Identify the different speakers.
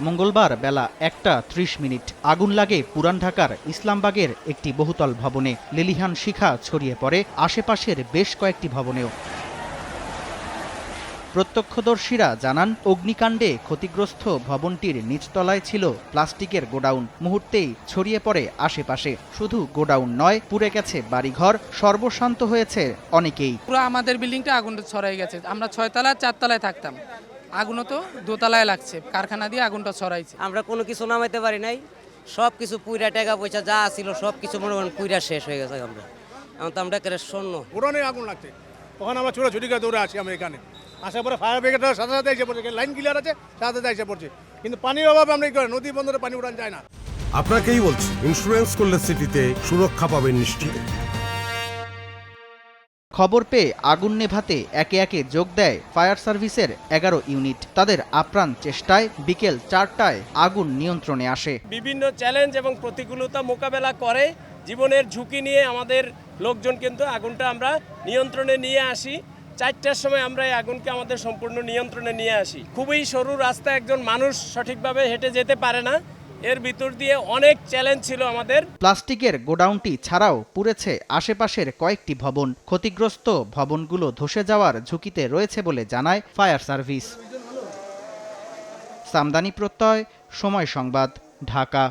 Speaker 1: মঙ্গলবার বেলা 1:30 আগুন লাগে পুরান ঢাকার ইসলামবাগের একটি বহুতল ভবনে। লেলিহান শিখা ছড়িয়ে পড়ে আশেপাশের বেশ কয়েকটি ভবনেও। প্রত্যক্ষদর্শীরা জানান, অগ্নিকাণ্ডে ক্ষতিগ্রস্ত ভবনটির নিচতলায় ছিল প্লাস্টিকের গোডাউন। মুহূর্তেই ছড়িয়ে পড়ে আশেপাশে। শুধু গোডাউন নয়, পুড়ে গেছে বাড়িঘর, সর্বশান্ত হয়েছে অনেকেই।
Speaker 2: পুরো আমাদের বিল্ডিংটা আগুন ছড়াই গেছে। আমরা 6 তলায় 4 তলায় থাকতাম, আগুনও তো 2 তলায় লাগছে। কারখানা দিয়ে আগুনটা ছড়াইছে।
Speaker 3: আমরা কোনো কিছু নামাইতে পারি নাই, সব কিছু পুইরা টাকা পয়সা যা ছিল সব কিছু মনে করেন পুইরা শেষ হয়ে গেছে। আমরা এখন তো আমরা একেবারে শূন্য।
Speaker 4: পুরোনো আগুন লাগছে, তখন আমরা ছোটাছুটি করে দৌড়ে আসি। আমরা এখানে আসার পরে ফায়ার ব্রিগেডের সাথে সাথে এসে পড়ছে, লাইন ক্লিয়ার আছে, সাথে সাথে এসে পড়ছে। কিন্তু পানির অভাবে আমরা কি করি, নদী বন্দরে পানি উঠান যায় না।
Speaker 5: আপনাকেই বলছি, ইন্স্যুরেন্স করলে সিটিতে সুরক্ষা পাবেন নিশ্চিত।
Speaker 1: খবর পেয়ে আগুন নেভাতে একে একে যোগ দেয় ফায়ার সার্ভিসের 11 ইউনিট। তাদের আপ্রাণ চেষ্টায় বিকেল 4টায় আগুন নিয়ন্ত্রণে আসে।
Speaker 6: বিভিন্ন চ্যালেঞ্জ এবং প্রতিকূলতা মোকাবেলা করে জীবনের ঝুঁকি নিয়ে আমাদের লোকজন কিন্তু আগুনটা আমরা নিয়ন্ত্রণে নিয়ে আসি। 4টার সময় আমরা এই আগুনকে আমাদের সম্পূর্ণ নিয়ন্ত্রণে নিয়ে আসি। খুবই সরু রাস্তা, একজন মানুষ সঠিকভাবে হেঁটে যেতে পারে না। এর ভিতর দিয়ে অনেক চ্যালেঞ্জ ছিল আমাদের।
Speaker 1: প্লাস্টিকের গোডাউনটি ছাড়াও পুড়েছে আশেপাশের কয়েকটি ভবন। ক্ষতিগ্রস্ত ভবনগুলো ধসে যাওয়ার ঝুঁকিতে রয়েছে বলে জানায় ফায়ার সার্ভিস। সামদানি প্রত্যয়, সময় সংবাদ, ঢাকা।